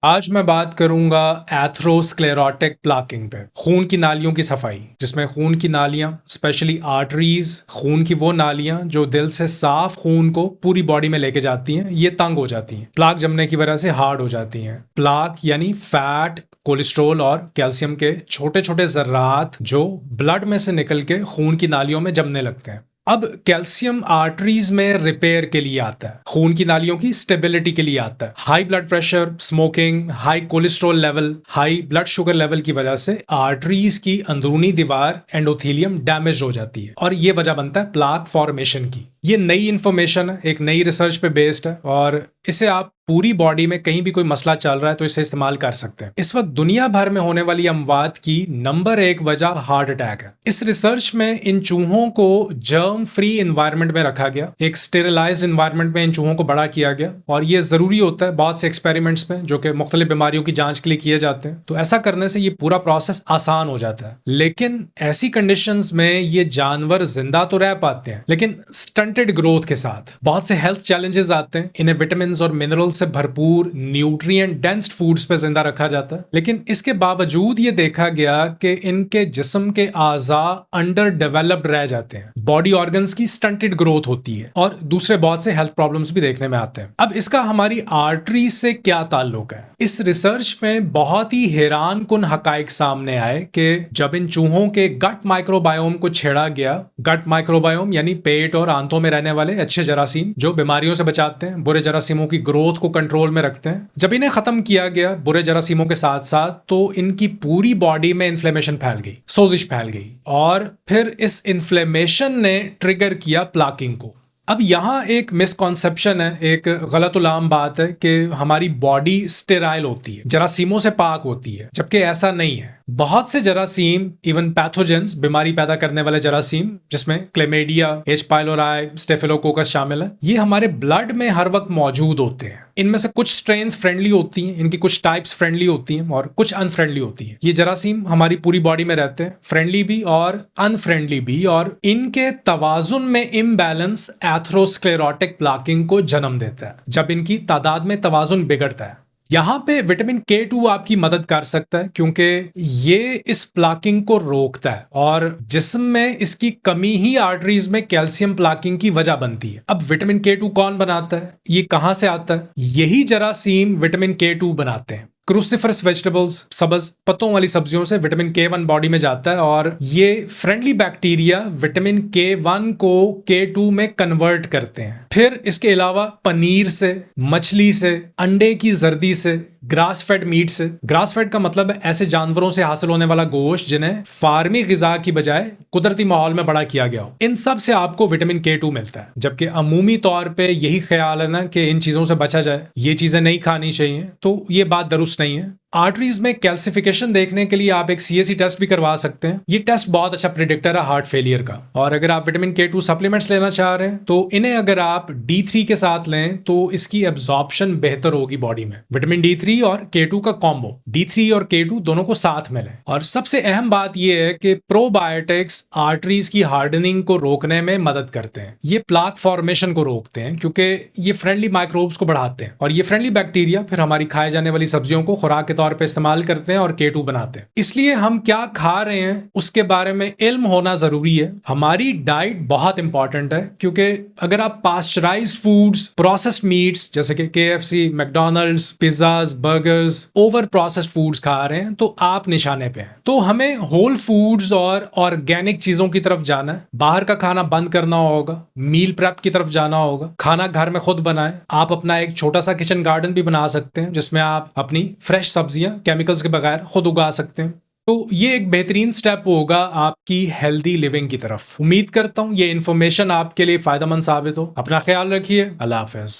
आज मैं बात करूंगा एथरोस्क्लेरोटिक प्लाकिंग पे, खून की नालियों की सफाई, जिसमें खून की नालियां स्पेशली आर्टरीज, खून की वो नालियां जो दिल से साफ खून को पूरी बॉडी में लेके जाती हैं, ये तंग हो जाती हैं। प्लाक जमने की वजह से हार्ड हो जाती हैं। प्लाक यानी फैट, कोलेस्ट्रॉल और कैल्शियम के छोटे छोटे जर्रात जो ब्लड में से निकल के खून की नालियों में जमने लगते हैं। अब कैल्शियम आर्टरीज में रिपेयर के लिए आता है, खून की नालियों की स्टेबिलिटी के लिए आता है। High blood pressure, smoking, high cholesterol level, high blood sugar level की वजह से आर्टरीज की अंदरूनी दीवार एंडोथेलियम डैमेज हो जाती है और ये वजह बनता है प्लाक फॉर्मेशन की। ये नई इंफॉर्मेशन है, एक नई रिसर्च पे बेस्ड है और इसे आप पूरी बॉडी में कहीं भी कोई मसला चल रहा है तो इसे इस्तेमाल कर सकते हैं। इस वक्त दुनिया भर में होने वाली अमवात की नंबर 1 वजह हार्ट अटैक है। इस रिसर्च में इन चूहों को जर्म फ्री इन्वायरमेंट में रखा गया, एक स्टेरिलाइज्ड इन्वायरमेंट में इन चूहों को बड़ा किया गया और ये जरूरी होता है बहुत से एक्सपेरिमेंट्स में जो कि मुख्तलिफ बीमारियों की जांच के लिए किए जाते हैं। तो ऐसा करने से ये पूरा प्रोसेस आसान हो जाता है। लेकिन ऐसी कंडीशंस में ये जानवर जिंदा तो रह पाते हैं, लेकिन स्टंटेड ग्रोथ के साथ बहुत से हेल्थ चैलेंजेस आते हैं। इन्हें विटामिन और मिनरल से भरपूर न्यूट्रिएंट डेंस्ड फूड्स पे जिंदा रखा जाता है, लेकिन इसके बावजूद ये देखा गया कि इनके जिस्म के आज़ा अंडर डेवलप्ड रह जाते हैं, बॉडी ऑर्गन्स की स्टंटेड ग्रोथ होती है और दूसरे बहुत से हेल्थ प्रॉब्लम्स भी देखने में आते हैं। अब इसका हमारी आर्टरी से क्या ताल्लुक है? इस रिसर्च में बहुत ही हैरान कुन हकाइक सामने आए कि जब इन चूहों के गट माइक्रोबायोम को छेड़ा गया, गट माइक्रोबायोम यानी पेट और आंतों में रहने वाले अच्छे जरासीम जो बीमारियों से बचाते हैं, बुरे जरासीमों की ग्रोथ को कंट्रोल में रखते हैं, जब इन्हें खत्म किया गया बुरे जरासीमों के साथ साथ, तो इनकी पूरी बॉडी में इन्फ्लेमेशन फैल गई, सोजिश फैल गई और फिर इस इन्फ्लेमेशन ने ट्रिगर किया प्लाकिंग को। अब यहाँ एक मिसकॉन्सेप्शन है, एक गलतुलाम बात है कि हमारी बॉडी स्टेराइल होती है, जरासीमों से पाक होती है, जबकि ऐसा नहीं है। बहुत से जरासीम, इवन पैथोजेंस, बीमारी पैदा करने वाले जरासीम जिसमें क्लेमेडिया, एच पाइलोराई, स्टेफिलोकोकस शामिल है, ये हमारे ब्लड में हर वक्त मौजूद होते हैं। इनमें से कुछ स्ट्रेन्स फ्रेंडली होती हैं, इनकी कुछ टाइप्स फ्रेंडली होती हैं और कुछ अनफ्रेंडली होती हैं। ये जरासीम हमारी पूरी बॉडी में रहते हैं, फ्रेंडली भी और अनफ्रेंडली भी, और इनके तवाजुन में इम्बैलेंस एथरोस्क्लेरोटिक प्लाकिंग को जन्म देता है जब इनकी तादाद में तवाजुन बिगड़ता है। यहां पे विटामिन K2 आपकी मदद कर सकता है क्योंकि ये इस प्लाकिंग को रोकता है और जिस्म में इसकी कमी ही आर्टरीज में कैल्शियम प्लाकिंग की वजह बनती है। अब विटामिन K2 कौन बनाता है? ये कहां से आता है? यही जरासीम विटामिन K2 बनाते हैं। क्रूसिफरस वेजिटेबल्स, सब्ज पत्तों वाली सब्जियों से विटामिन K1 बॉडी में जाता है और ये फ्रेंडली बैक्टीरिया विटामिन K1 को K2 में कन्वर्ट करते हैं। फिर इसके अलावा पनीर से, मछली से, अंडे की जर्दी से, ग्रास फेड मीट से, ग्रास फेड का मतलब है ऐसे जानवरों से हासिल होने वाला गोश्त जिन्हें फार्मी गिजा की बजाय कुदरती माहौल में बड़ा किया गया हो, इन सब से आपको विटामिन K2 मिलता है। जबकि अमूमी तौर पे यही ख्याल है ना कि इन चीजों से बचा जाए, ये चीजें नहीं खानी चाहिए, तो ये बात दुरुस्त नहीं है। आर्टरीज में कैल्सिफिकेशन देखने के लिए आप एक CAC टेस्ट भी करवा सकते हैं। ये टेस्ट बहुत अच्छा प्रिडिक्टर है हार्ट फेलियर का। और अगर आप विटामिन K2 सप्लीमेंट्स लेना चाह रहे हैं तो इन्हें अगर आप D3 के साथ लें तो इसकी एब्जॉर्प्शन बेहतर होगी बॉडी में। विटामिन D3 और K2 का कॉम्बो, D3 और K2 दोनों को साथ में लें। और सबसे अहम बात यह है कि प्रोबायोटिक्स आर्टरीज की हार्डनिंग को रोकने में मदद करते हैं। ये प्लाक फॉर्मेशन को रोकते हैं क्योंकि ये फ्रेंडली माइक्रोब्स को बढ़ाते हैं और ये फ्रेंडली बैक्टीरिया फिर हमारी खाए जाने वाली सब्जियों को खुराक के तौर पे इस्तेमाल करते हैं और K2 बनाते हैं। इसलिए हम क्या खा रहे हैं उसके बारे में इल्म होना जरूरी है। हमारी डाइट बहुत इंपॉर्टेंट है क्योंकि अगर आप पास्चराइज्ड फूड्स, प्रोसेस्ड मीट्स जैसे कि KFC, McDonald's, pizzas, burgers, over processed foods खा रहे हैं तो आप निशाने पे हैं। तो हमें होल फूड्स और ऑर्गेनिक चीजों की तरफ जाना है। बाहर का खाना बंद करना होगा, मील प्रेप की तरफ जाना होगा, खाना घर में खुद बनाएं। आप अपना एक छोटा सा किचन गार्डन भी बना सकते हैं जिसमें आप अपनी फ्रेश सब्जियां केमिकल्स के बगैर खुद उगा सकते हैं। तो ये एक बेहतरीन स्टेप होगा आपकी हेल्दी लिविंग की तरफ। उम्मीद करता हूं ये इन्फॉर्मेशन आपके लिए फायदेमंद साबित हो। अपना ख्याल रखिए। अल्लाह हाफिज।